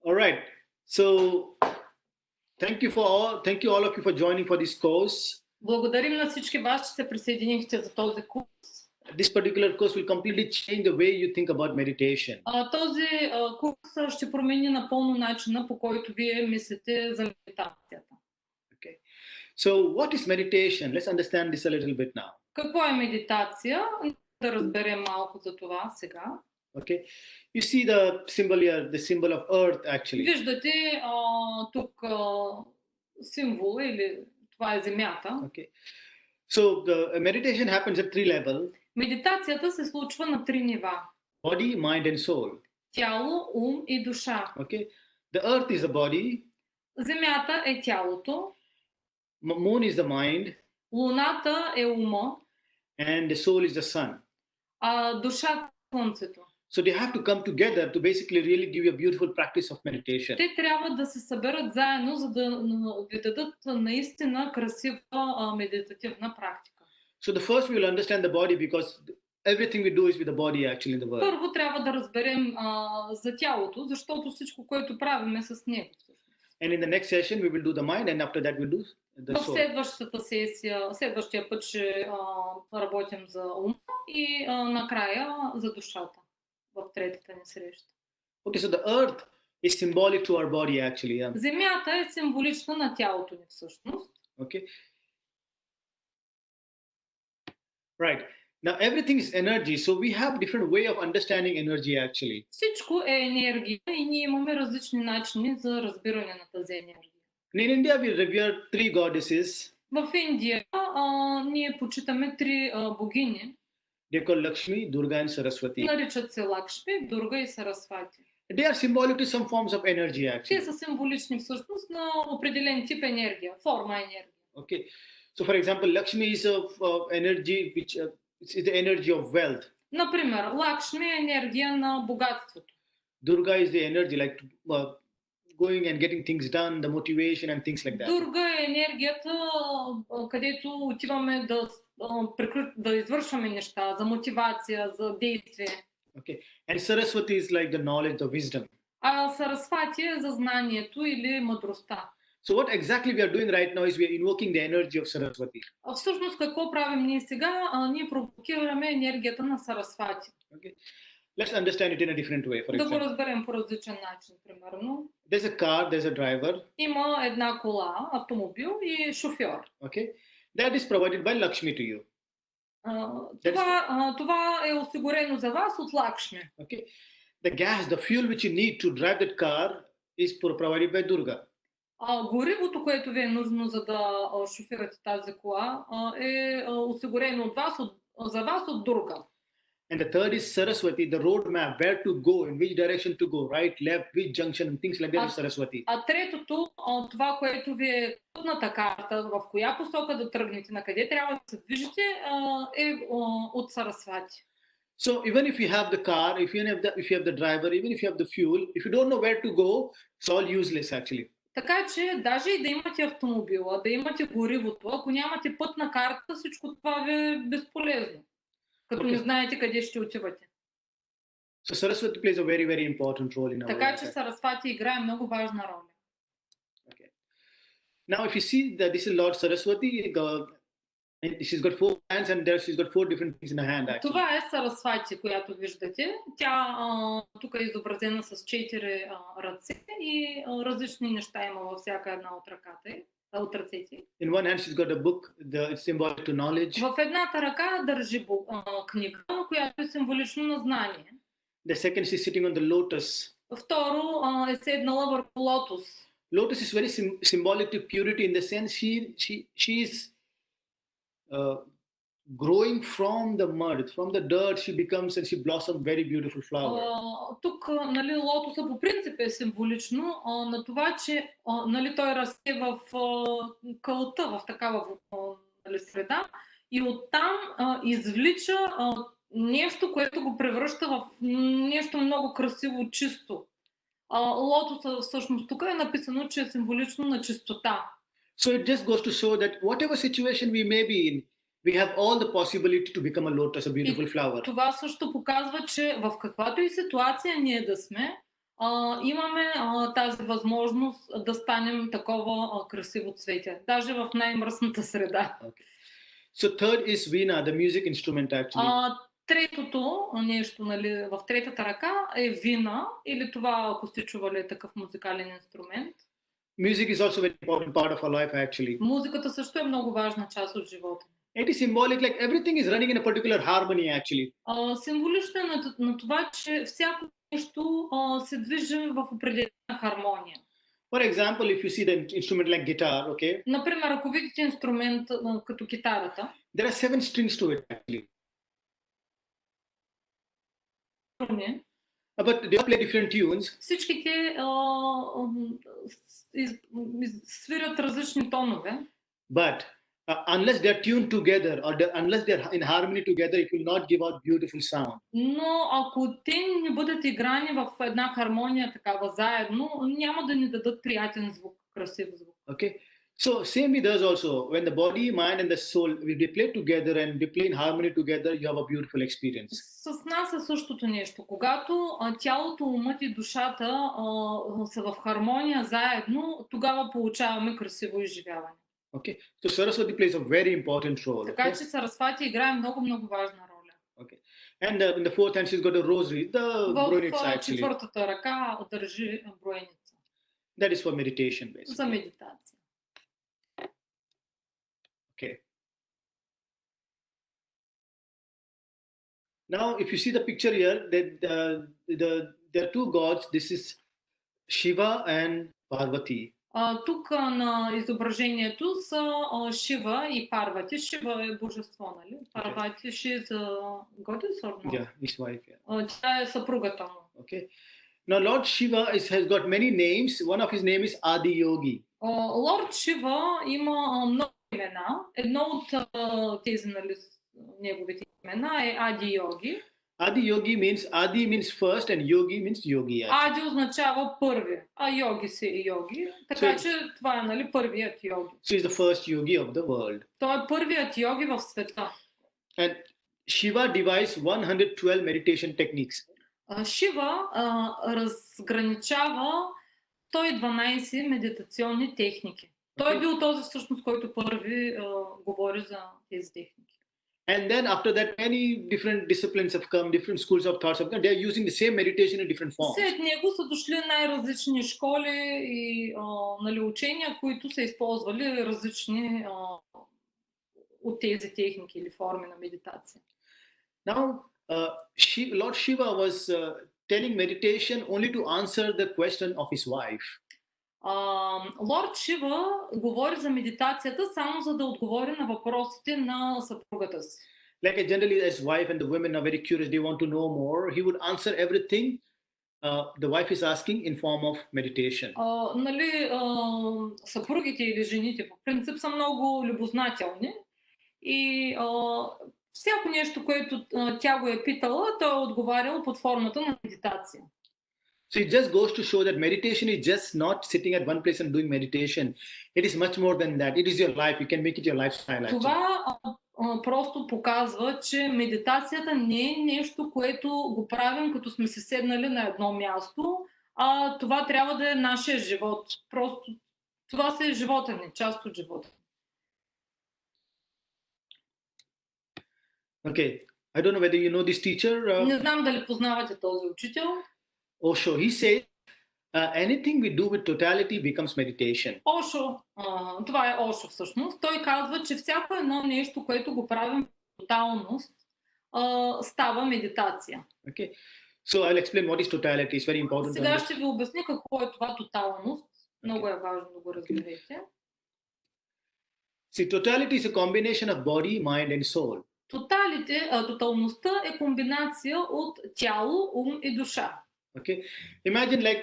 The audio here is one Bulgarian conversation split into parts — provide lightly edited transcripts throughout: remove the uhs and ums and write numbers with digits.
All right. So thank you all of you for joining for this course. Благодарим на всички вас, че се присъединихте за този курс. This particular course will completely change the way you think about meditation. Този курс ще промени напълно начина, по който вие мислите за медитацията. Okay. So what is meditation? Let's understand this a little bit now. Какво е медитация? Да разберем малко за това сега. Okay. You see the symbol here, the symbol of earth actually. Виждате тук символа или това е земята. Okay. So the meditation happens at 3 levels. Медитацията се случва на 3 нива. Body, mind and soul. Тяло, ум и душа. Okay. The earth is the body. Земята е тялото. Moon is the mind. Луната е ума. And the soul is the sun. Душата е слънцето. So they have to come together to basically really give you a beautiful practice of meditation. Те трябва да се съберат заедно, за да ви дадат наистина красива медитативна практика. So the first we will understand the body because everything we do is with the body actually in the world. Първо трябва да разберем за тялото, защото всичко, което правим е с него. And in the next session we will do the mind and after that we'll do the soul. В следващата сесия, следващия път ще работим за ума и накрая за душата в третата ни среща. Okay, so the earth is symbolic to our body actually. Yeah. Земята е символична на тялото ни всъщност. Okay. Right. Now everything is energy, so we have different way of understanding energy actually. Всичко е енергия и ние имаме различни начини за разбиране на тази енергия. In India we revere 3 goddesses. В Индия ние почитаме 3 богини. They call Lakshmi, Durga and Saraswati. Наричат се Лакшми, Дурга и Сарасвати. They are symbolic to some forms of energy actually. Те са символични всъщност на определен тип енергия, форма енергия. Okay. So for example, Lakshmi is of energy which is the energy of wealth. Например, Лакшми е енергия на богатството. Durga is the energy like going and getting things done, the motivation and things like that. Дурга е енергията, където отиваме да извършваме неща, за мотивация, за действие. Okay. And Saraswati is like the knowledge, the wisdom. А Сарасвати е за знанието или мъдростта. So what exactly we are doing right now is we are invoking the energy of Saraswati. Всъщност какво правим ние сега? Ние провокираме енергията на Сарасвати. Okay. Let's understand it in a different way. For Да го example, разберем по различен начин, примерно. there's a car, there's a driver. Има една кола, автомобил и шофьор. Okay. That is provided by Lakshmi to you. Това е осигурено за вас от Лакшми. Okay. The gas, the fuel which you need to drive that car is provided by Durga. Горивото, което ви е нужно за да шофирате тази кола, е осигурено от вас, за вас от Дурга. And the third is Saraswati, the road map, where to go, in which direction to go, right, left, which junction, and things like that is Saraswati. А третото, това, което ви е пътната карта, в коя посока да тръгнете, на къде трябва да се движите, е от Сарасвати. So even if you have the car, if you have the driver, even if you have the fuel, if you don't know where to go, it's all useless actually. Така че, даже и да имате автомобила, да имате горивото, ако нямате пътна карта, всичко това ви е безполезно. Като не знаете къде ще отивате. So Saraswati plays a very, very important role in our life. Така че Сарасвати играе много важна роля. Okay. Now if you see that this is Lord Saraswati, she's got 4 hands and there she's got 4 different things in her hand actually. Това е Сарасвати, която виждате. Тя тук е изобразена с 4 ръце и различни неща има във всяка една от ръката. От ръцете. In one hand she's got a book, it's symbolic to knowledge. В едната ръка държи книга, която е символично на знание. The second she's sitting on the lotus. Второ е седнала върху лотос. Lotus is very symbolic to purity in the sense she is growing from the mud, from the dirt she becomes and she blossoms very beautiful flower. Тук, нали, лотоса по принцип е символично на това, че нали, той расте в кълта, в такава нали, среда и оттам извлича нещо, което го превръща в нещо много красиво, чисто. Лотоса всъщност тук е написано, че е символично на чистота. So it just goes to show that whatever situation we may be in, we have all the possibility to become a lotus, a beautiful flower. Това също показва, че в каквато и ситуация ние да сме, имаме тази възможност да станем такова красиво цвете, даже в най-мръсната среда. Okay. So third is vina, the music instrument actually. Третото нещо, нали, в третата ръка е вина, или това, ако сте чували, такъв музикален инструмент. Music is also very important part of our life actually. Музиката също е много важна част от живота. It is symbolic, like everything is running in a particular harmony actually. Символично е на това, че всяко нещо се движи в определена хармония. For example, if you see the instrument like guitar, okay? Например, ако видите инструмент като китарата, there are 7 strings to it actually. But they play different tunes. Всичките свирят различни тонове. But unless they are tuned together or unless they are in harmony together, it will not give out beautiful sound. Но ако те не бъдат играни в една хармония такава заедно, няма да ни дадат приятен звук, красив звук. Okay. So same with us also. When the body, mind and the soul, they play together and they play in harmony together, you have a beautiful experience. С нас е същото нещо. Когато тялото, умът и душата са в хармония заедно, тогава получаваме красиво изживяване. Okay. So Saraswati plays a very important role. Така че Сарасвати играе много важна роля. Okay. And in the fourth hand she's got a rosary, the в четвъртата ръка държи броеница. That is for meditation basically. За медитация. Okay. Now, if you see the picture here, there are two gods. This is Shiva and Parvati. Тук на изображението са Шива и Парвати. Шива е божество, нали? Парвати, she is a goddess or not? Yeah, his wife. Yeah. Тя е съпругата му. Okay. Now, Lord Shiva has got many names. One of his name is Adi Yogi. Лорд Шива има много имена. Едно от тези, нали, неговите имена е Ади Йоги. Adi Yogi means first and Yogi means yogi. Ади означава първи, а Йоги си е Йоги. Така че това е, нали, първият йоги. So he's the first yogi of the world. Той е първият йоги в света. And Shiva devised 112 meditation techniques. Шива разграничава 112 медитационни техники. Той е бил този всъщност, който първи говори за тези техники. And then after that, many different disciplines have come, different schools of thoughts have come. They are using the same meditation in different forms. След него са дошли най-различни школи и нали, учения, които са използвали различни от тези техники или форми на медитация. Now, Lord Shiva was telling meditation only to answer the question of his wife. Лорд Шива говори за медитацията само за да отговори на въпросите на съпругата си. Like generally as wife and the women are very curious, they want to know more. He would answer everything the wife is asking in form of meditation. Нали, съпругите или жените по принцип са много любознателни и всяко нещо, което тя го е питала, той е отговарял под формата на медитация. So it just goes to show that meditation is just not sitting at one place and doing meditation. It is much more than that. It is your life. You can make it your lifestyle. Actually. Това просто показва, че медитацията не е нещо, което го правим като сме се седнали на едно място, а това трябва да е нашия живот. Просто това си е живота ни, част от живота. Okay. I don't know whether you know this teacher. Не знам дали познавате този учител. Osho, he said, anything we do with totality becomes meditation. Ошо, това е Ошо всъщност. Той казва, че всяко едно нещо, което го правим в тоталност, става медитация. Okay. So I'll explain what is totality. It's very important. Сега ще ви обясня какво е това тоталност. Много е важно да го разберете. See, totality is a combination of body, mind and soul. Тоталността е комбинация от тяло, ум и душа. Okay. Imagine like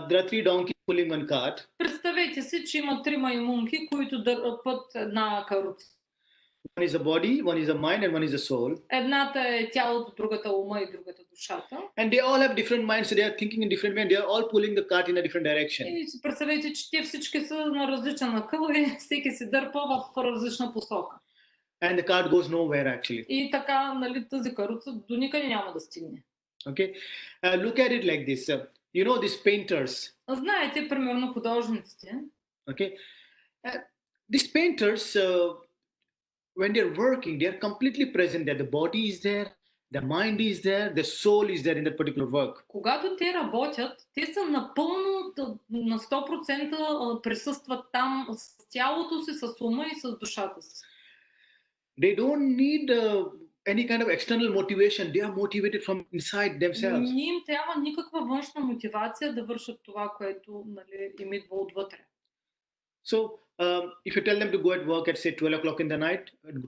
there are 3 donkeys pulling one cart. Представете си, че има 3 маймунки, които дърпат една каруца. One is the body, one is the mind and one is the soul. Едната е тялото, другата ума и другата душата. And they all have different minds, so they are thinking in different ways. They are all pulling the cart in a different direction. И си представете, че те всички са на различен акъл и всеки се дърпа в различна посока. And the cart goes nowhere actually. И така, нали, тази каруца до никъде няма да стигне. Okay, look at it like this. You know these painters. Знаете, примерно художниците. Okay, these painters, when they're working, they're completely present there. The body is there, the mind is there, the soul is there in that particular work. Когато те работят, те са напълно на 100% присъстват там с тялото си, с ума и с душата си. They don't need any kind of external motivation. They are motivated from inside themselves. Не им трябва никаква външна мотивация да вършат това, което им идва отвътре. So, if you tell them to go at work at say 12 o'clock in the night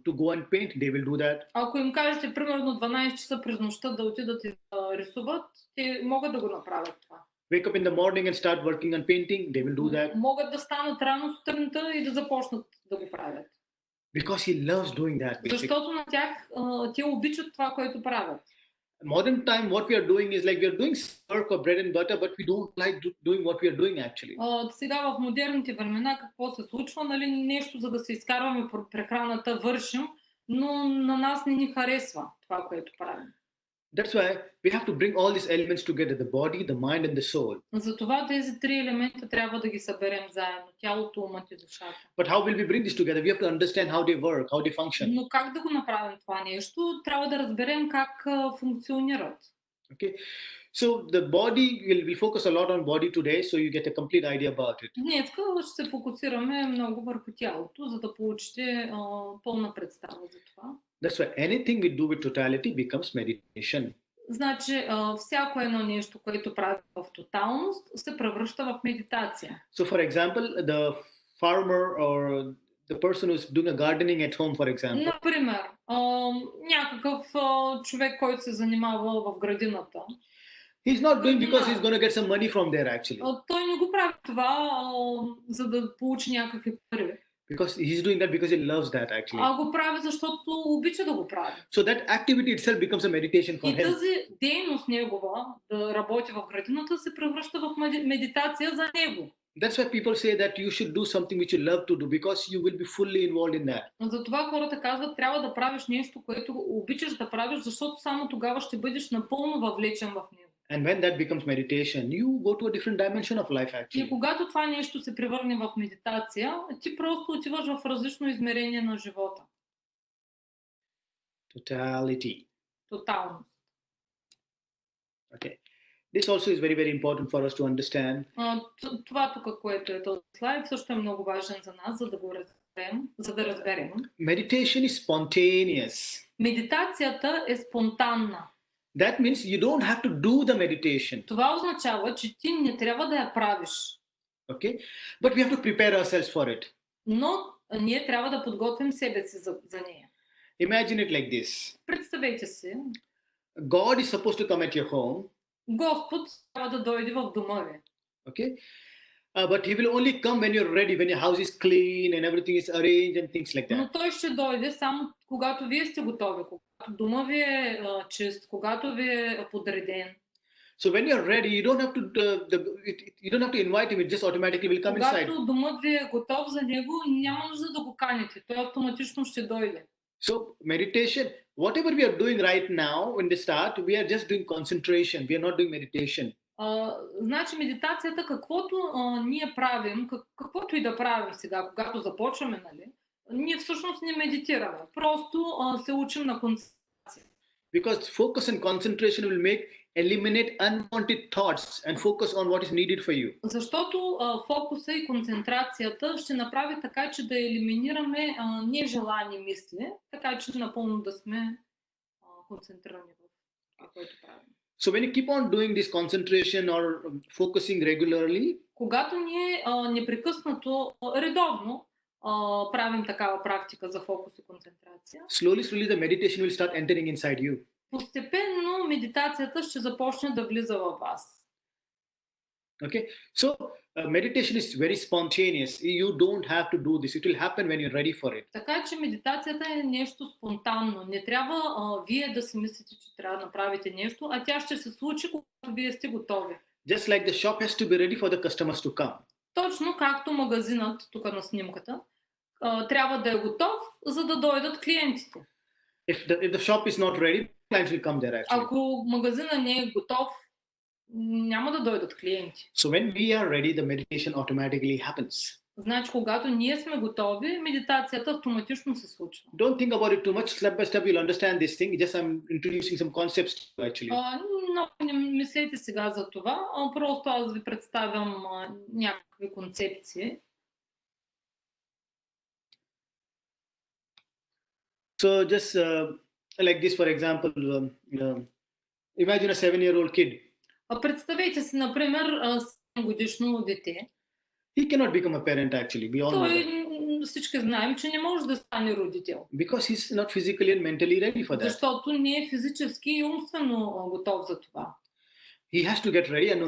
to go and paint, they will do that. Ако им кажете примерно 12 часа през нощта да отидат и да рисуват, те могат да го направят това. Wake up in the morning and start working on painting, they will do that. Могат да станат рано сутринта и да започнат да го правят. Because he loves doing that. Basically. Защото на тях те обичат това, което правят. Modern time, what we are doing is like we are doing work or bread and butter, but we don't like doing what we are doing actually. Сега в модерните времена какво се случва? Нещо за да се изкарваме прехраната вършим, но на нас не ни харесва това, което правим. That's why we have to bring all these elements together: the body, the mind, and the soul. Затова тези три елемента трябва да ги съберем заедно: тялото, умът и душата. But how will we bring this together? We have to understand how they work, how they function. Но как да го направим това нещо? Трябва да разберем как функционират. Okay, so the body will focus a lot on body today, so you get a complete idea about it. Днес ще се фокусираме много върху тялото, за да получите пълна представа за това. That's why anything we do with totality becomes meditation. Значи, всяко едно нещо, което прави в тоталност, се превръща в медитация. So, for example, the farmer or the person who's doing a gardening at home, for example. Например, някакъв човек, който се занимава в градината. He's not doing because he's going to get some money from there actually. Той не го прави това, за да получи някакви пари. Because he's doing that because he loves that actually. Го прави, защото обича да го прави. So that activity itself becomes a meditation for him. И тази дейност негова, да работи в градината, се превръща в медитация за него. That's why people say that you should do something which you love to do because you will be fully involved in that. Затова хората казват, трябва да правиш нещо, което обичаш да правиш, защото само тогава ще бъдеш напълно въвлечен в него. And when that becomes meditation, you go to a different dimension of life actually. И когато това нещо се превърне в медитация, ти просто отиваш в различно измерение на живота. Totality. Тотално. Okay. This also is very, very important for us to understand. Това тук, което е този слайд, също е много важен за нас, за да го разберем, Meditation is spontaneous. Медитацията е спонтанна. That means you don't have to do the meditation. Това означава, че ти не трябва да я правиш. Okay? But we have to prepare ourselves for it. Но ние трябва да подготвим себе си за нея. Imagine it like this. Представете си. God is supposed to come at your home. Господ трябва да дойде в дома ви. Okay? But he will only come when you're ready, when your house is clean and everything is arranged and things like that. Но той ще дойде само когато вие сте готови, когато дома ви е чист, когато ви е подреден. So when you're ready, you don't have to invite him; it just automatically will come inside. Когато домът ви е готов за него, няма нужда да го каните, той автоматично ще дойде. So meditation, whatever we are doing right now in the start, we are just doing concentration. We are not doing meditation. Значи медитацията, каквото ние правим, каквото и да правим сега, когато започваме, ние всъщност не медитираме. Просто се учим на концентрация. Because focus and concentration will eliminate unwanted thoughts and focus on what is needed for you. Защото фокуса и концентрацията ще направи така, че да елиминираме нежелани мисли, така че напълно да сме концентрирани в това, което правим. So when you keep on doing this concentration or focusing regularly, когато ние непрекъснато, редовно правим такава практика за фокус и концентрация, slowly the meditation will start entering inside you. Постепенно медитацията ще започне да влиза във вас. Okay, so meditation is very spontaneous. You don't have to do this. It will happen when you're ready for it. Така че медитацията е нещо спонтанно. Не трябва вие да си мислите, че трябва да направите нещо, а тя ще се случи, когато вие сте готови. Just like the shop has to be ready for the customers to come. Точно както магазинът, тук на снимката, трябва да е готов, за да дойдат клиентите. If the shop is not ready, clients will come there actually. Ако магазина не е готов, няма да дойдат клиенти. So when we are ready, the meditation automatically happens. Значи, когато ние сме готови, медитацията автоматично се случва. Don't think about it too much. Step by step, you'll understand this thing. Just I'm introducing some concepts to you, actually. Много не мислете сега за това, просто аз ви представям някакви концепции. So just like this, for example, imagine a 7-year-old kid. Представете си, например, 7-годишно дете. He cannot become a parent, actually. We all know that. Всички знаем, че не може да стане родител. Because he's not physically and mentally ready for that. Защото не е физически и умствено готов за това. He has to get ready, and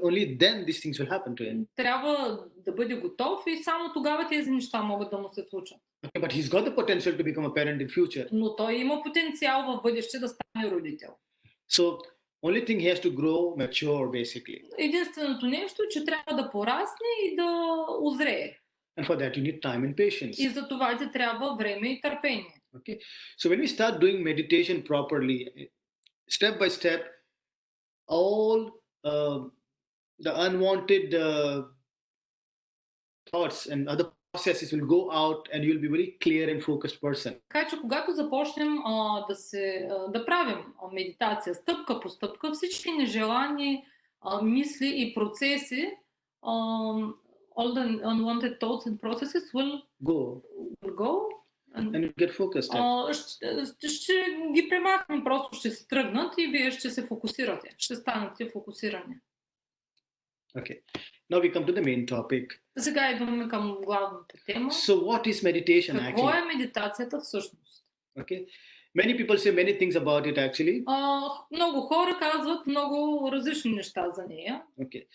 only then these things will happen to him. Трябва да бъде готов и само тогава тези неща могат да му се случат. Okay, but he's got the potential to become a parent in future. Но той има потенциал в бъдеще да стане родител. So only thing he has to grow mature, basically. Единственото нещо е, че трябва да порасне и да озрее. And for that you need time and patience. И за това ти трябва време и търпение. Okay. So when we start doing meditation properly, step by step, all the unwanted thoughts and other processes will go out, and you'll be very clear and focused person. Така че когато започнем да правим медитация стъпка по стъпка, всички нежелани мисли и процеси, all the unwanted thoughts and processes will go and you get focused. Ще ги премахнем, просто ще се тръгнат и вие ще се фокусирате. Ще станете фокусирани. Okay. Now we come to the main topic. Сега идваме към главната тема. So what is meditation actually? Какво е медитацията всъщност? Okay. Many people say many things about it actually. Много хора казват много различни неща за нея. Okay.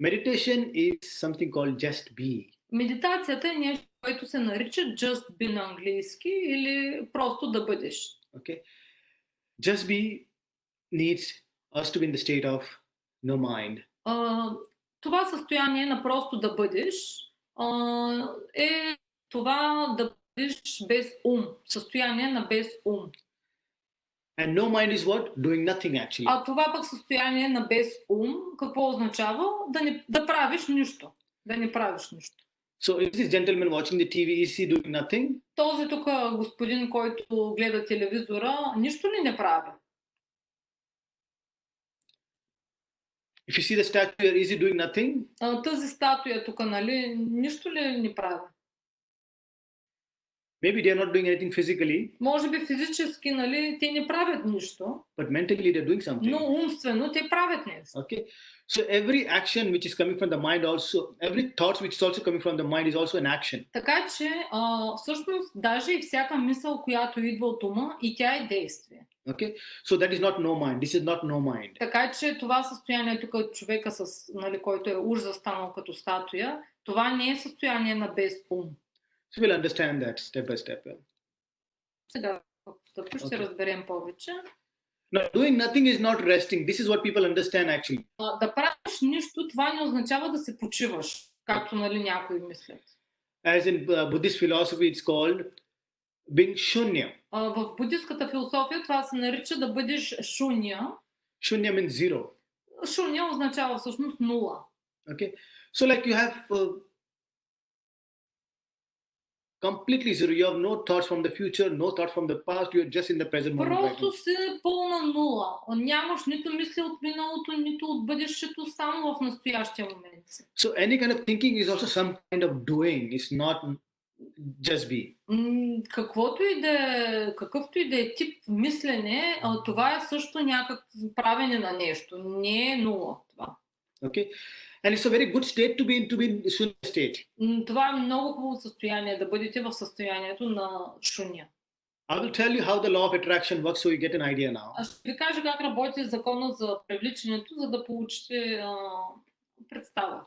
Meditation is something called just be. Медитацията е нещо, което се нарича just be на английски или просто да бъдеш. Okay. Just be needs us to be in the state of no mind. Това състояние на просто да бъдеш е това да бъдеш без ум. Състояние на без ум. And no mind is what? Doing nothing actually. А това пък състояние на без ум, какво означава? Да правиш нищо. Да не правиш нищо. So is this gentleman watching the TV, is he doing nothing? Този тук господин, който гледа телевизора, нищо ли не прави? If you see the statue, is he doing nothing? Тази статуя тук, нали, нищо ли не прави? Maybe they are not doing anything physically. Може би физически, нали, те не правят нищо. But mentally they are doing something. Но умствено те правят нещо. Okay. So every action which is coming from the mind also, every thought which is also coming from the mind is also an action. Така че, всъщност, даже и всяка мисъл, която идва от ума, и тя е действие. Okay. So that is not no mind. This is not no mind. Така че това състояние тук от човека, нали, който е уж застанал като статуя, това не е състояние на без ум. So we'll understand that step by step. Сега ще разберем повече. Now, doing nothing is not resting. This is what people understand actually. Да правиш нищо, това не означава да се почиваш, както, нали, някои мислят. As in Buddhist philosophy, it's called being shunya. В буддистската философия това се нарича да бъдеш шуня. Shunya means zero. Шуня означава всъщност нула. Okay. So like you have completely zero. You have no thoughts from the future, no thoughts from the past. You are just in the present moment. Просто си пълна нула. Нямаш нито мисли от миналото, нито от бъдещето, само в настоящия момент. So any kind of thinking is also some kind of doing. It's not just be. Какъвто и да е тип мислене, това е също някакво правене на нещо. Не е нула това. Okay. And it's a very good state to be in shunya state. Това е много хубаво състояние, да бъдете в състоянието на шуня. I will tell you how the law of attraction works so you get an idea now. Аз ще ви кажа как работи закона за привличането, за да получите представа.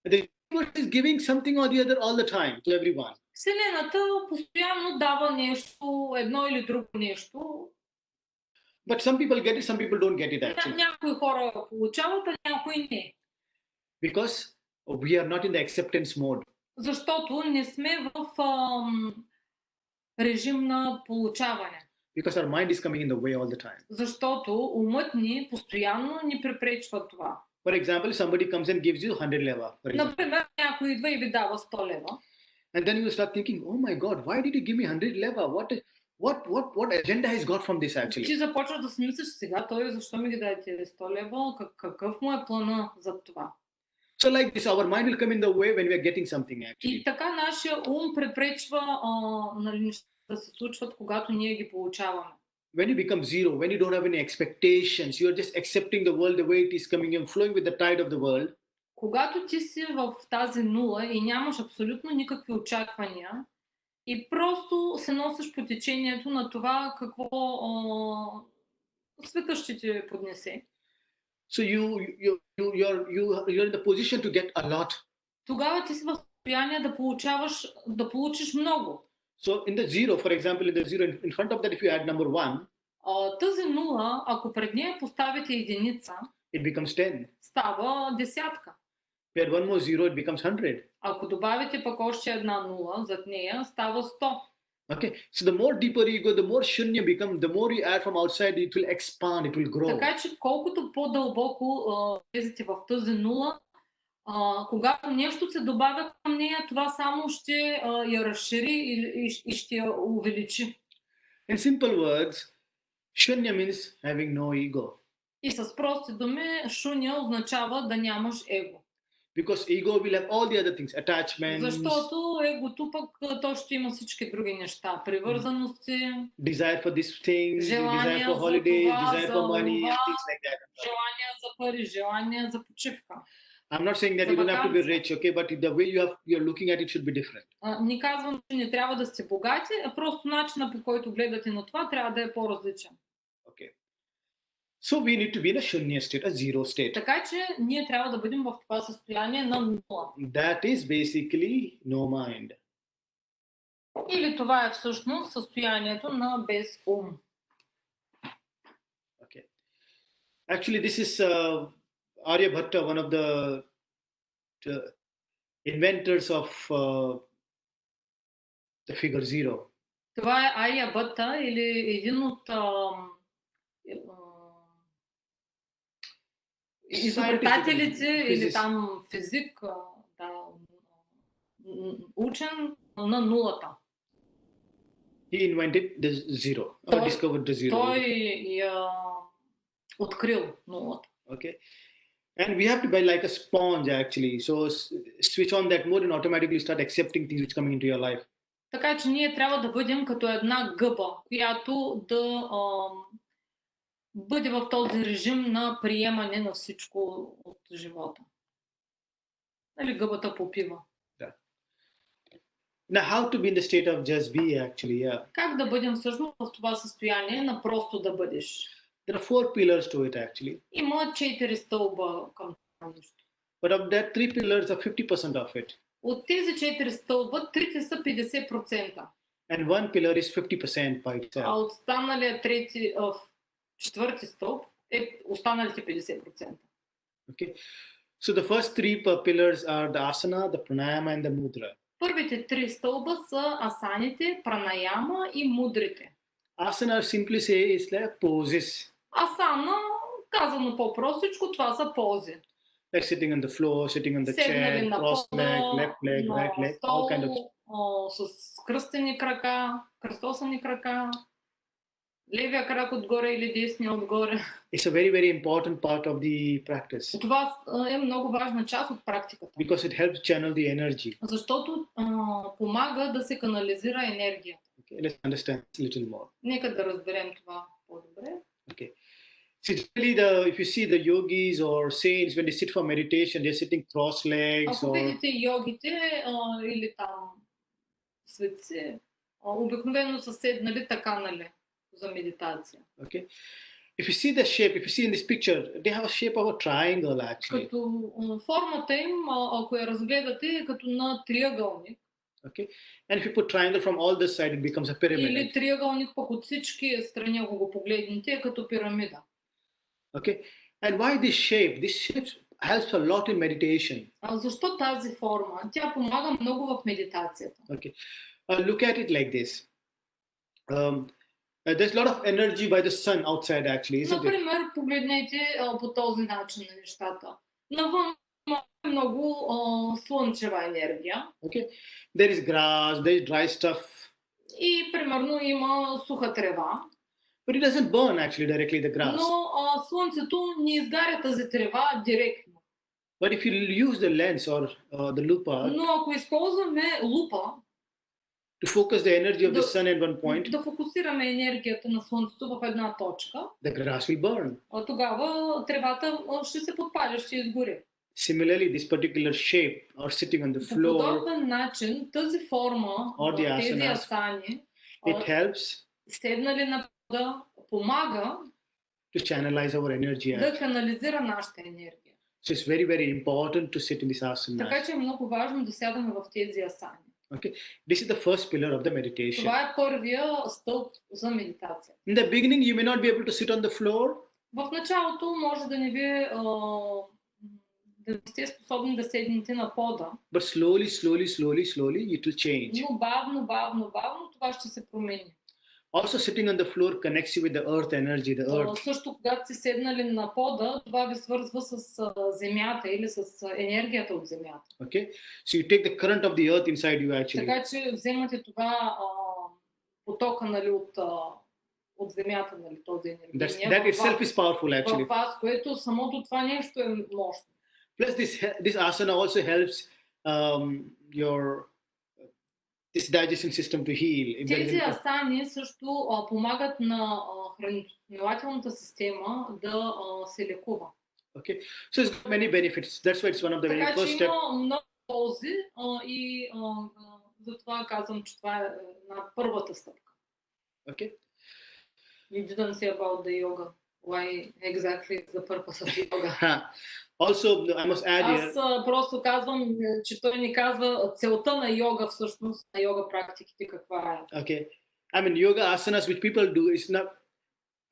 The universe is giving something or the other all the time to everyone. Вселената постоянно дава нещо, едно или друго нещо. But some people get it, some people don't get it actually. Някои хора получават, а някои не. Because we are not in the acceptance mode. Защото не сме в режим на получаване. Because our mind is coming in the way all the time. Защото умът ни постоянно ни препречва това. For example, somebody comes and gives you 100 leva. For example. Например, някой идва и ви дава 100 лева. And then you will start thinking, oh my God, why did he give me 100 leva? What agenda he's got from this actually? Ти започваш да си мислиш сега, той защо ми ги даде тези 100 лева? Какъв му е плана за това? So like this, our mind will come in the way when we are getting something actually. И така нашия ум препречва нещата да се случват, когато ние ги получаваме. When you become zero, when you don't have any expectations, you are just accepting the world the way it is coming and flowing with the tide of the world. Когато ти си в тази нула и нямаш абсолютно никакви очаквания и просто се носиш по течението на това какво света ще ти поднесе. So you're in the position to get a lot. Тогава ти си в състояние да получиш много. So in the zero, for example, in the zero, in front of that, if you add number 1, тази нула, ако пред нея поставите единица, it becomes 10. става десятка. If you add one more zero, it becomes 100. Ако добавите пък още една нула зад нея, става 100. Okay, so the more deeper you go, the more shunya become, the more you add from outside, it will expand, it will grow. Така че колкото по-дълбоко влезете в тази нула, когато нещо се добавя към нея, това само ще я разшири и ще я увеличи. In simple words, shunya means having no ego. И с прости думи, шуня означава да нямаш его. Because ego will have all the other things, attachments. Защото егото пък то ще има всички други неща. Привързаности, desire for these things, желания desire for за holidays, това, desire за for money, това, and things like that. желания за пари, желания за почивка. I'm not saying that you don't have to be rich, okay, but the way you're looking at it should be different. Не казвам, че не трябва да сте богати, а просто начинът, по който гледате на това, трябва да е по-различен. Okay. So we need to be in a shunya state, a zero state. Така че ние трябва да бъдем в това състояние на нула. That is basically no mind. Или това е всъщност състоянието на без ум. Okay. Actually, this is Aria Butter, one of the inventors of the figure zero. Това е Aria Butter или един от изобретателите или там физик, учен на нулата. He invented the zero, or discovered the zero. Той я открил нулата. Okay. And we have to be like a sponge actually. So switch on that mode and automatically start accepting things which coming into your life. Така че ние трябва да бъдем като една гъба, която да бъде в този режим на приемане на всичко от живота. Нали, гъбата попива. Да. Now how to be in the state of just be actually, yeah. Как да бъдем всъщност в това състояние на просто да бъдеш? There are 4 pillars to it actually. Има 4 стълба към това нещо. But of that 3 pillars are 50% of it. От тези 4 стълба, трите са 50%. And one pillar is 50% by itself. А останалия четвърти стълб е останалите 50%. Okay. So the first 3 pillars are the asana, the pranayama and the mudra. Първите 3 стълба са асаните, пранаяма и мудрите. Asana simply say is like poses. Асана, казано по-простичко, това са пози. Like sitting on the floor, sitting on the chair, cross leg, left leg, right leg, all kind of. С кръстени крака, кръстосани крака, левия крак отгоре или десния отгоре. It's a very, very important part of the practice. Това е много важна част от практиката. Because it helps channel the energy. Защото помага да се канализира енергията. Okay, let's understand a little more. Нека да разберем това по-добре. Okay. See, really if you see the yogis or saints, when they sit for meditation, they're sitting cross legs. Ако видите йогите или там светци, обикновено са седнали така, нали, за медитация. Okay. If you see the shape, if you see in this picture, they have a shape of a triangle actually. Като формата им, ако я разгледате, е като на триъгълник. Okay. And if you put triangle from all the side, it becomes a pyramid. Или триъгълник пък от всички страни, ако го погледнете, е като пирамида. Okay. And why this shape? This shape helps a lot in meditation. Защо тази форма? Тя помага много в медитацията. Okay. Look at it like this. There's a lot of energy by the sun outside actually, isn't it? Например, погледнете по този начин на нещата. Навън има много слънчева енергия. Okay. There is grass, there is dry stuff. И примерно има суха трева. But it doesn't burn actually directly the grass. Но слънцето не изгаря тази трева директно. But if you use the lens or the lupa Но ако използваме лупа, to focus the energy of the sun at one point, да фокусираме енергията на слънцето в една точка, the grass will burn. Тогава тревата ще се подпаля, ще изгори. Similarly, this particular shape or sitting on the По floor, подобен начин, тази форма, тези асани, it helps седнали на пода, помага to channelize our energy. да канализира нашата енергия. So it's very, very important to sit in this asana. Така че е много важно да сядаме в тези асани. Okay, this is the first pillar of the meditation. Това е първия стълб за медитация. In the beginning, you may not be able to sit on the floor. В началото може да не ви да сте способни да седнете на пода. But slowly, it will change. Но бавно това ще се промени. Also, sitting on the floor connects you with the earth energy, the earth. Също когато си седнали на пода, това ви свързва с земята или с енергията от земята. Okay, so you take the current of the earth inside you actually. Така че вземате това потока, нали, от земята, нали, този енергия. That itself is powerful actually. В вас, което самото това нещо е мощно. Plus, this asana also helps this digestion system to heal. Тези асани също помагат на хранителната система да се лекува. Okay, so it's got many benefits. That's why it's one of the very first steps. Така че има много ползи и затова казвам, че това е на първата стъпка. Okay. You didn't say about the yoga. Why exactly is the purpose of yoga? Also, I must add here. Аз просто казвам, че той ни казва целта на йога, всъщност на йога практиките каква е. Okay, I mean yoga asanas which people do is not.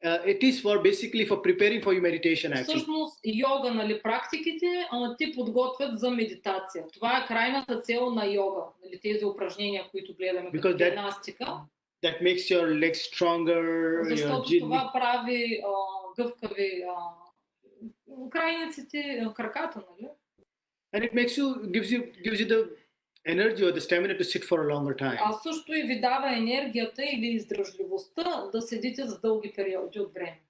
It is for basically for preparing for your meditation actually. Всъщност йога, нали, практиките ти подготвят за медитация. Това е крайната цел на йога, нали, тези упражнения, които гледаме като гимнастика. That makes your legs stronger. Защото това прави гъвкави крайниците, краката, нали? And it gives you the energy or the stamina to sit for a longer time. А също и ви дава енергията или издръжливостта да седите за дълги периоди от време.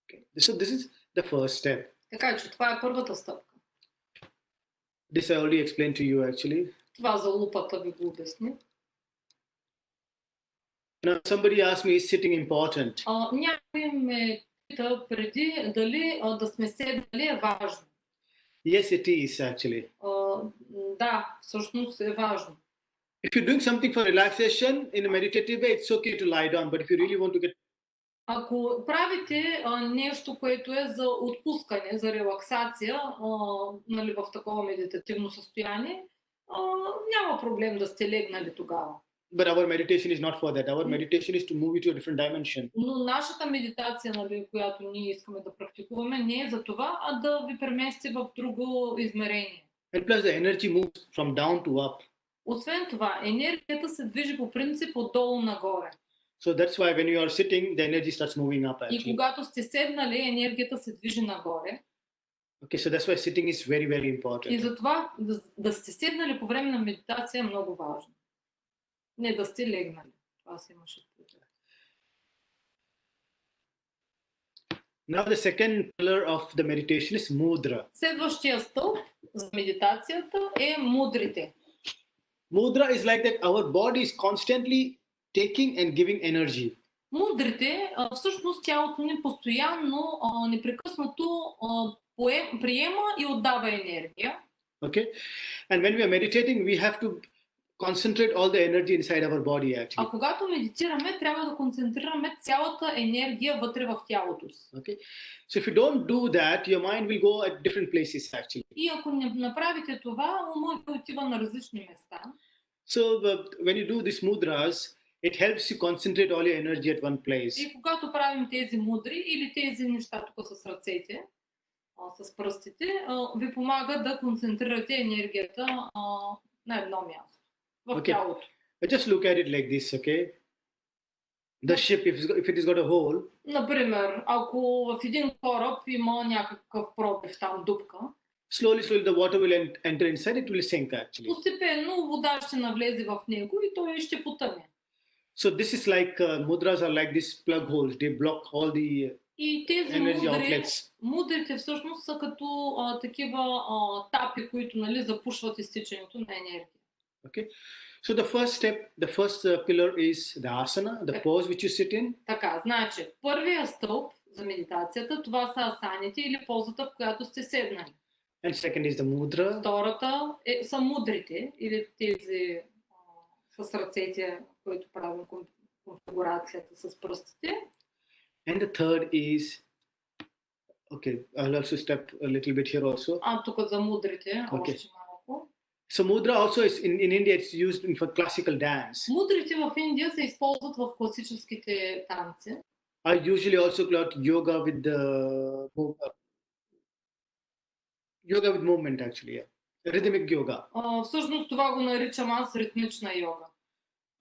Okay. So this is the first step. Така че това е първата стъпка. This I already explained to you actually. Това за лупата ви го обясних. Now somebody asked me, is sitting important? Някой ме пита преди дали да сме седнали е важно. Yes, it is actually. Да, всъщност е важно. If you're doing something for relaxation in a meditative way, it's okay to lie down. But if you really want to get... Ако правите нещо, което е за отпускане, за релаксация, нали, в такова медитативно състояние, няма проблем да сте легнали тогава. But our meditation is not for that. Our meditation is to move you to a different dimension. Но нашата медитация, нали, която ние искаме да практикуваме, не е за това, а да ви премести в друго измерение. And plus the energy moves from down to up. Освен това, енергията се движи по принцип отдолу нагоре. So that's why when you are sitting, the energy starts moving up actually. И когато сте седнали, енергията се движи нагоре. Okay, so that's why sitting is very, very important. И затова да сте седнали по време на медитация е много важно. Не да сте легнали. Това си имаше. Now the second pillar of the meditation is mudra. Следващия стълб за медитацията е мудрите. Mudra is like that our body is constantly taking and giving energy. Мудрите, всъщност тялото ни постоянно, непрекъснато приема и отдава енергия. Okay, and when we are meditating, we have to concentrate all the energy inside our body actually. А когато медитираме, трябва да концентрираме цялата енергия вътре в тялото си. Okay, so if you don't do that, your mind will go at different places actually. И ако не направите това, умът ви отива на различни места. So when you do these mudras, it helps you concentrate all your energy at one place. И когато правим тези мудри или тези неща тук с ръцете, с пръстите, ви помага да концентрирате енергията на едно място. В тялото. Just look at it like this, okay? The ship, if it has got a hole, Например, ако в един кораб има някакъв пробив там, дупка, slowly the water will enter inside, it will sink actually. постепенно вода ще навлезе в него и той ще потъне. So this is like mudras are like these plug holes. They block all the И тези energy outlets. мудрите всъщност са като такива тапи, които, нали, запушват изтичането на енергия. Okay. So the first step, the first pillar is the asana, the pose which you sit in. Така, значи, първия стълб за медитацията, това са асаните или позата, в която сте седнали. And second is the mudra. Втората са мудрите или тези с ръцете, които правим конфигурацията с пръстите. And the third is, okay, I'll also step a little bit here also. Тук за мудрите, Okay. още малко. So mudra also is in India it's used for classical dance. Мудрите в Индия се използват в класическите танци. I usually also call it yoga with the yoga with movement actually, yeah. Rhythmic yoga. Всъщност това го наричам аз ритмична йога.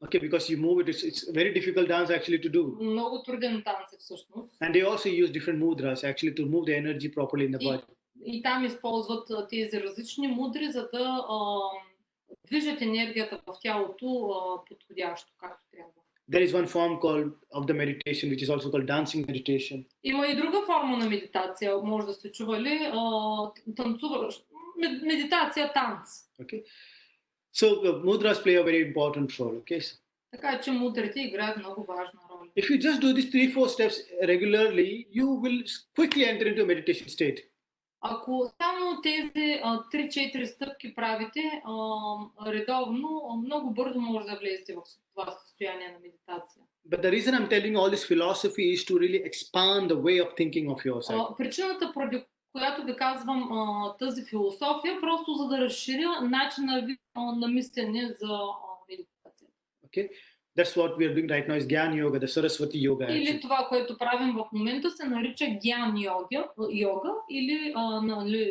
Okay, because you move it, it's very difficult dance actually to do. Много труден танц е всъщност. And they also use different mudras actually to move the energy properly in the body. И там използват тези различни мудри, за да движат енергията в тялото подходящо, както трябва. There is one form called of the meditation which is also called dancing meditation. Има и друга форма на медитация, може да сте чували, медитация танц. Okay. So mudras play a very important role. Okay. Така че мудрите играят много важна роля. If you just do these 3-4 steps regularly, you will quickly enter into a meditation state. Ако само тези 3-4 стъпки правите редовно, много бързо може да влезете в това състояние на медитация. But the reason I'm telling all this philosophy is to really expand the way of thinking of yourself. Причината, поради която ви казвам тази философия, просто за да разширя начина ви на мислене за медитация. Okay, that's what we are doing right now is Gyan Yoga, the Saraswati Yoga. Или това, което правим в момента, се нарича Гян йога или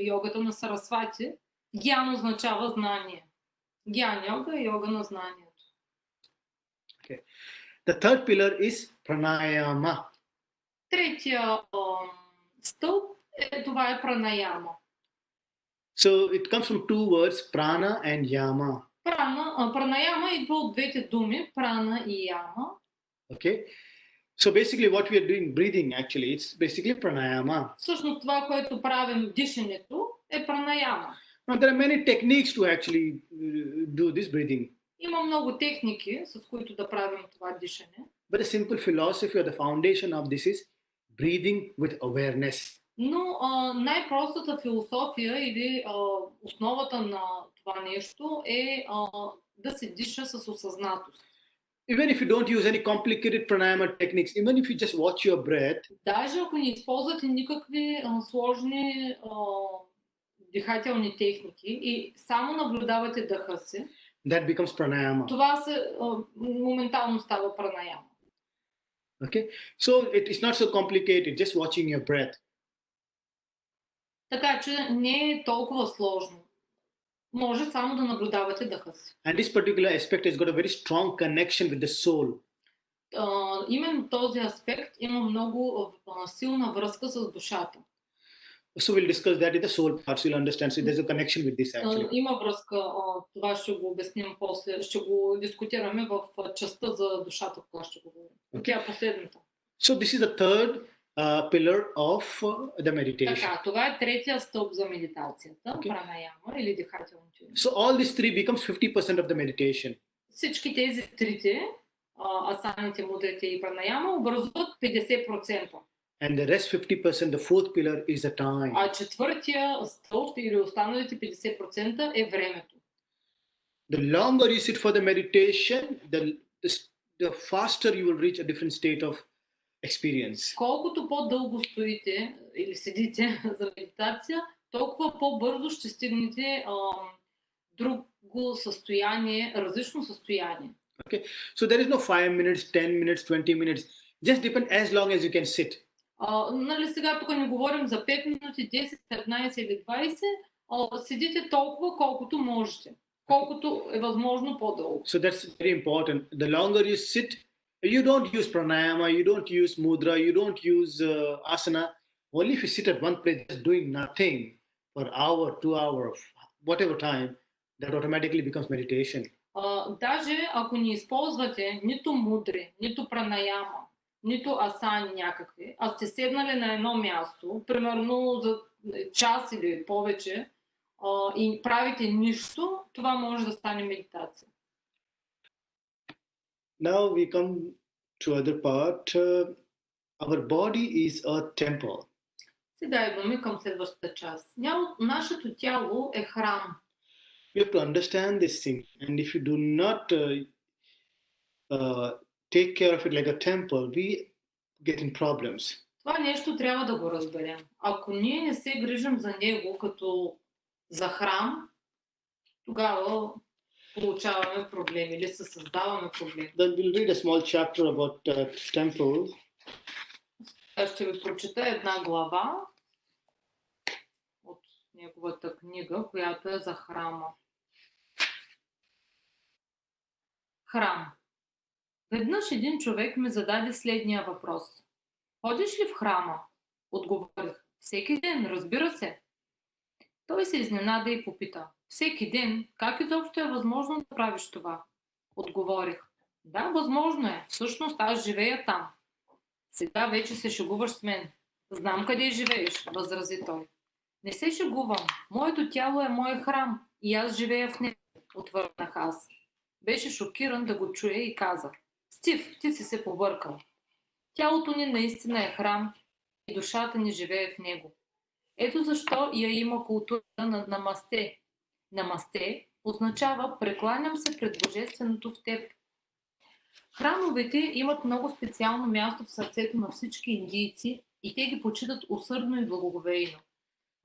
йогата на Сарасвати. Гян означава знание. Гян йога е йога на знанието. Okay. The third pillar is pranayama. Третия стълб това е пранаяма. So it comes from two words, prana and yama. Пранаяма идва от двете думи, прана и яма. Okay. So basically what we are doing, breathing actually, it's basically pranayama. Всъщност това, което правим дишането, е пранаяма. Now there are many techniques to actually do this breathing. Има много техники, с които да правим това дишане. But the simple philosophy or the foundation of this is breathing with awareness. Но най-простата философия или основата на това нещо е да се диша с осъзнатост. Even if you don't use any complicated pranayama techniques, even if you just watch your breath, даже ако не използвате никакви сложни дихателни техники и само наблюдавате дъха си, that becomes pranayama. това моментално става пранаяма. Okay, so it's not so complicated, just watching your breath. Така че не е толкова сложно. Може само да наблюдавате дъха си. And this particular aspect has got a very strong connection with the soul. Именно този аспект има много силна връзка с душата. So we'll discuss that in the soul parts, you'll understand. So there's a connection with this actually. Има връзка, това ще го обясним после, ще го дискутираме в частта за душата, когато ще говорим. Тя е последната. So this is the third pillar of the meditation. Така, това е третия стълб за медитацията, пранаяма или дихателното. So all these three becomes 50% of the meditation. Всички тези трите, асаните, мудрите и пранаяма, образуват 50%. And the rest 50%, the fourth pillar is the time. А четвъртия стълб или останалите 50% е времето. The longer you sit for the meditation, the faster you will reach a different state of experience. Колкото по-дълго стоите или седите за медитация, толкова по-бързо ще стигнете друго състояние, различно състояние. Okay, so there is no 5 minutes, 10 minutes, 20 minutes. Just depend as long as you can sit. Нали сега тук не говорим за 5 минути, 10, 15 или 20. Седите толкова, колкото можете. Колкото е възможно по-дълго. So that's very important. The longer you sit, You don't use pranayama, you don't use mudra, you don't use asana. Only if you sit at one place just doing nothing for hour, 2 hour, whatever time, that automatically becomes meditation. Даже ако не използвате нито мудри, нито пранаяма, нито асани някакви, а сте седнали на едно място, примерно за час или повече, и правите нищо, това може да стане медитация. Now we come to other part. Our body is a temple. Сега идваме към следващата част. Нашето тяло е храм. We have to understand this thing, and if you do not take care of it like a temple, we get in problems. Това нещо трябва да го разберем. Ако ние не се грижим за него като за храм, тогава получаваме проблеми или се създаваме проблеми. Then we'll read a small chapter about temple. Аз ще ви прочета една глава от неговата книга, която е за храма. Храм. Веднъж един човек ми зададе следния въпрос. Ходиш ли в храма? Отговорих. Всеки ден, разбира се. Той се изненада и попита. Всеки ден, как изобщо е възможно да правиш това? Отговорих. Да, възможно е. Всъщност аз живея там. Сега вече се шегуваш с мен. Знам къде живееш, възрази той. Не се шегувам. Моето тяло е мой храм и аз живея в него, отвърнах аз. Беше шокиран да го чуе и каза. Стив, ти си се побъркал. Тялото ни наистина е храм и душата ни живее в него. Ето защо я има културата на намасте. Намасте означава прекланям се пред божественото в теб. Храмовете имат много специално място в сърцето на всички индийци и те ги почитат усърдно и благоговейно.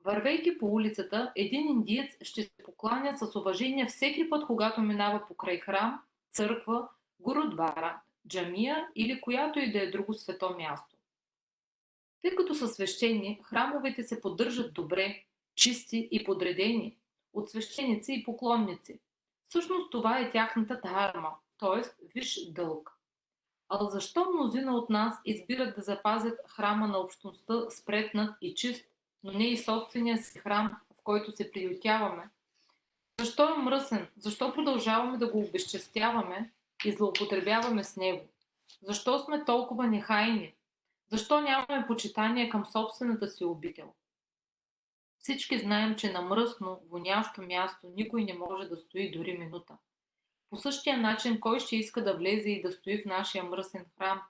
Вървейки по улицата, един индиец ще се покланя с уважение всеки път, когато минава покрай храм, църква, гурудвара, джамия или която и да е друго свето място. Тъй като са свещени, храмовете се поддържат добре, чисти и подредени от свещеници и поклонници. Всъщност това е тяхната дхарма, т.е. висш дълг. А защо мнозина от нас избират да запазят храма на общността спретнат и чист, но не и собствения си храм, в който се приютяваме? Защо е мръсен? Защо продължаваме да го обезчестяваме и злоупотребяваме с него? Защо сме толкова нехайни? Защо нямаме почитание към собствената си обител? Всички знаем, че на мръсно, вонящо място никой не може да стои дори минута. По същия начин, кой ще иска да влезе и да стои в нашия мръсен храм?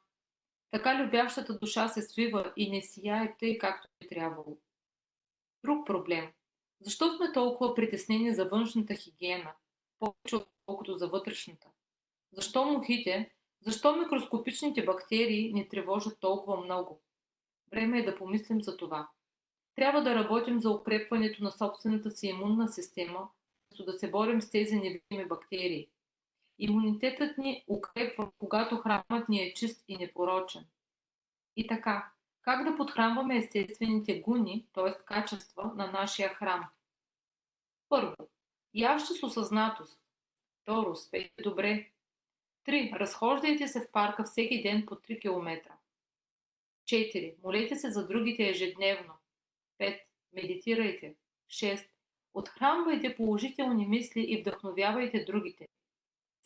Така любящата душа се свива и не сияе тъй, както е трябвало. Друг проблем. Защо сме толкова притеснени за външната хигиена, повече отколкото за вътрешната? Защо мухите, защо микроскопичните бактерии ни тревожат толкова много? Време е да помислим за това. Трябва да работим за укрепването на собствената си имунна система, за да се борим с тези невидими бактерии. Имунитетът ни укрепва, когато храмът ни е чист и непорочен. И така, как да подхранваме естествените гуни, т.е. качества на нашия храм? Първо, яще с осъзнатост. Второ, спейте добре. 3. Разхождайте се в парка всеки ден по 3 км. 4. Молете се за другите ежедневно. 5. Медитирайте. 6. Отхранвайте положителни мисли и вдъхновявайте другите.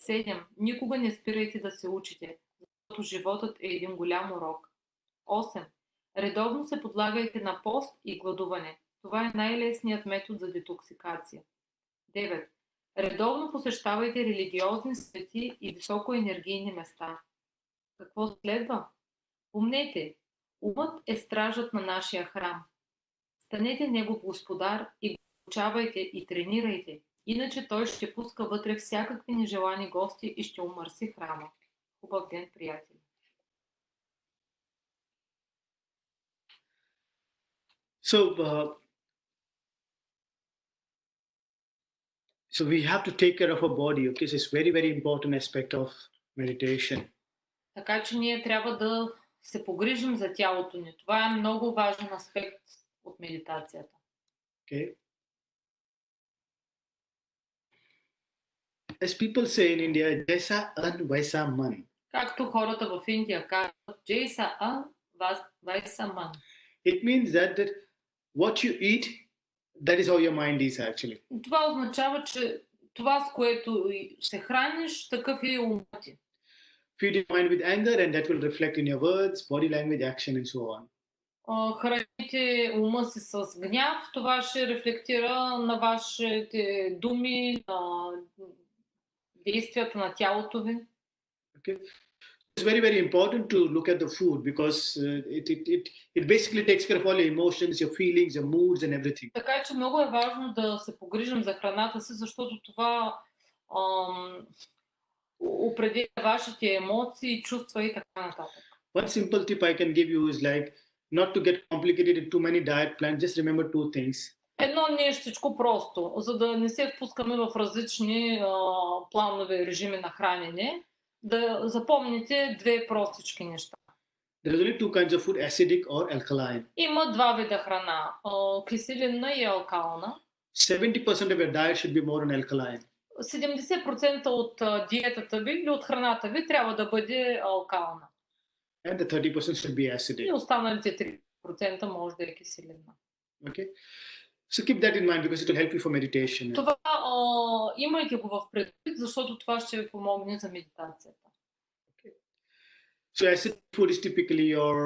7. Никога не спирайте да се учите, защото животът е един голям урок. 8. Редовно се подлагайте на пост и гладуване. Това е най-лесният метод за детоксикация. 9. Редовно посещавайте религиозни свети и високоенергийни места. Какво следва? Помнете, умът е стражът на нашия храм. Станете негов господар и го обучавайте и тренирайте, иначе той ще пуска вътре всякакви нежелани гости и ще умърси храма. Хубав ден, приятели! So we have to take care of our body, okay? So it's very, very important aspect of meditation. Така че ние трябва да се погрижим за тялото ни. Това е много важен аспект от медитацията. Okay. As people say in India, jaisa an vaisa man. Както хората в Индия казват, Джейса Вайсаман. It means that what you eat, that is how your mind is actually. Това означава, че това, с което се храниш, такъв е умът ти. Feed your mind with anger and that will reflect in your words, body language, action and so on. Храните ума си с гняв, това ще рефлектира на вашите думи, на действията на тялото ви. Okay. It's very, very important to look at the food because it basically takes care of all your emotions, your feelings, your moods and everything. Така че много е важно да се погрижим за храната си, защото това определя вашите емоции, чувства и така нататък. One simple tip I can give you is like not to get complicated in too many diet plans. Just remember two things. Едно нещичко просто, за да не се впускаме в различни планове режими на хранене, да запомните две простички неща. There are only two kinds of food, acidic or alkaline. Има два вида храна, киселинна и алкална. 70% of your diet should be more on alkaline. 70% от диетата ви или от храната ви трябва да бъде алкална. And the 30% should be acidic. И останалите 3% може да е киселинна. Okay. So keep that in mind because it will help you for meditation. Това имайте го в предвид, защото това ще ви помогне за медитацията. Okay. So acidic food is typically your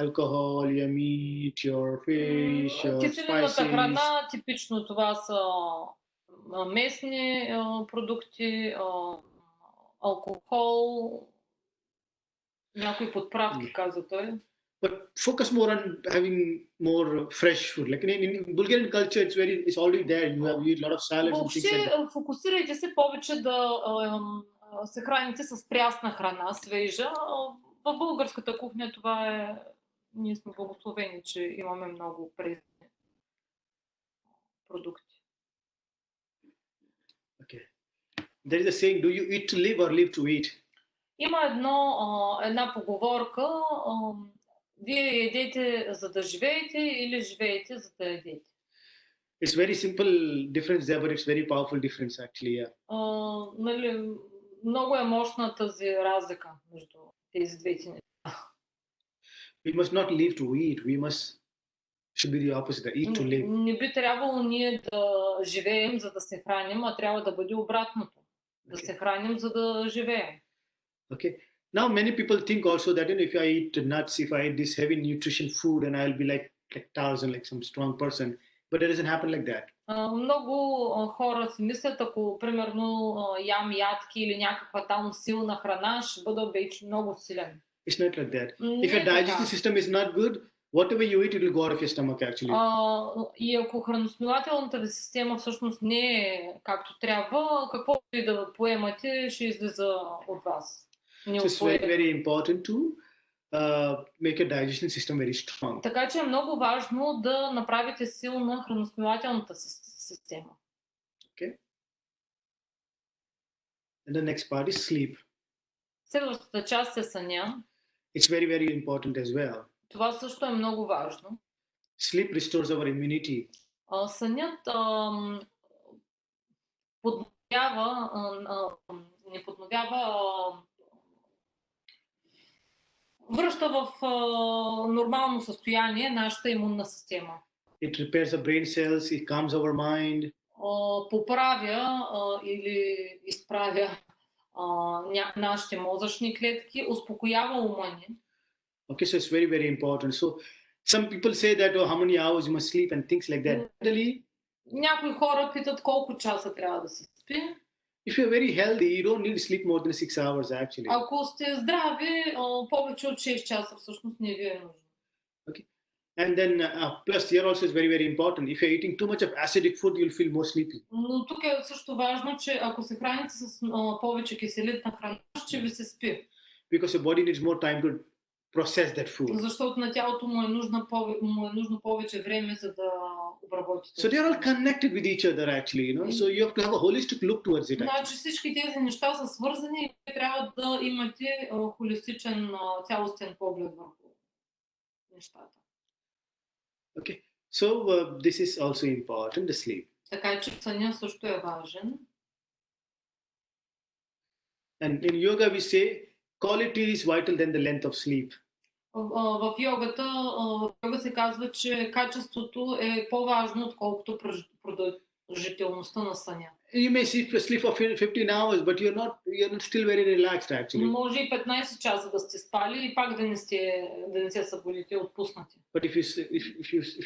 alcohol, your meat, your fish, your киселинната spices. храна, типично това са местни продукти, алкохол, някои подправки, каза той. But focus more on having more fresh food. Like in Bulgarian culture, it's already there. You eat a lot of salads and things like that. Въобще, фокусирайте се повече да се храните с прясна храна, свежа. В българската кухня това е... Ние сме благословени, че имаме много пресни продукти. Okay. There is a saying, do you eat to live or live to eat? Има една поговорка, вие ядете за да живеете или живеете за да ядете. It's very simple difference there, but it's very powerful difference actually. Yeah. Нали, много е мощна тази разлика между тези двете неща. We must not live to eat. Should be the opposite, eat to live. Не би трябвало ние да живеем за да се храним, а трябва да бъде обратното. Да се храним за да живеем. Okay. Now many people think also that if I eat nuts, if I eat this heavy nutrition food, and I'll be like Tarzan, like some strong person. But it doesn't happen like that. Много хора си мислят, ако примерно ям ядки или някаква там силна храна, ще бъда вече много силен. It's not like that. If your digestive system is not good, whatever you eat, it will go out of your stomach actually. И ако храносмилателната ви система всъщност не е както трябва, каквото и да поемате, ще излиза от вас. So it's very, very important to make your digestion system very strong. Така че е много важно да направите силна храносмилателната система. Okay. And the next part is sleep. Следващата част е съня. It's very, very important as well. Това също е много важно. Sleep restores our immunity. Сънят връща в нормално състояние нашата имунна система. It repairs the brain cells, it calms our mind. Поправя или изправя нашите мозъчни клетки, успокоява ума ни. Okay, so it's very, very important. So some people say that how many hours you must sleep and things like that. Really, някои хора питат колко часа трябва да се спи. If you're very healthy, you don't need to sleep more than 6 hours actually. Ако сте здрави, повече от 6 часа всъщност не ви е нужно. Okay. And then plus here also is very, very important. If you're eating too much of acidic food, you'll feel more sleepy. Но тук е също важно, че ако се храните с повече киселинна храна, ще ви се спи. Because your body needs more time to process that food. Защото на тялото му е нужно повече време, за да обработи. So they are all connected with each other actually, you know. So you have to have a holistic look towards it. Значи всички тези неща са свързани и трябва да имате холистичен, цялостен поглед върху нещата. Okay. So this is also important, the sleep. Така че съня също е важен. And in yoga we say quality is vital than the length of sleep. В йога се казва, че качеството е по-важно, отколкото продължителността на съня. You may sleep for 15 hours, but you're not still very relaxed actually. Може и 15 часа да сте спали и пак да не се събудите отпуснати. But if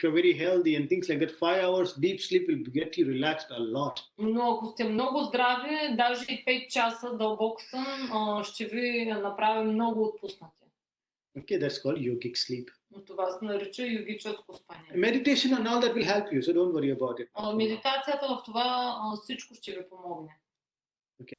you're very healthy and things like that, 5 hours deep sleep will get you relaxed a lot. Но ако сте много здрави, даже и 5 часа дълбок сън ще ви направи много отпуснати. Okay, that's called yogic sleep. Това се нарича йогическо спане. Meditation and all that will help you, so don't worry about it. Медитацията в това всичко ще ви помогне. Okay.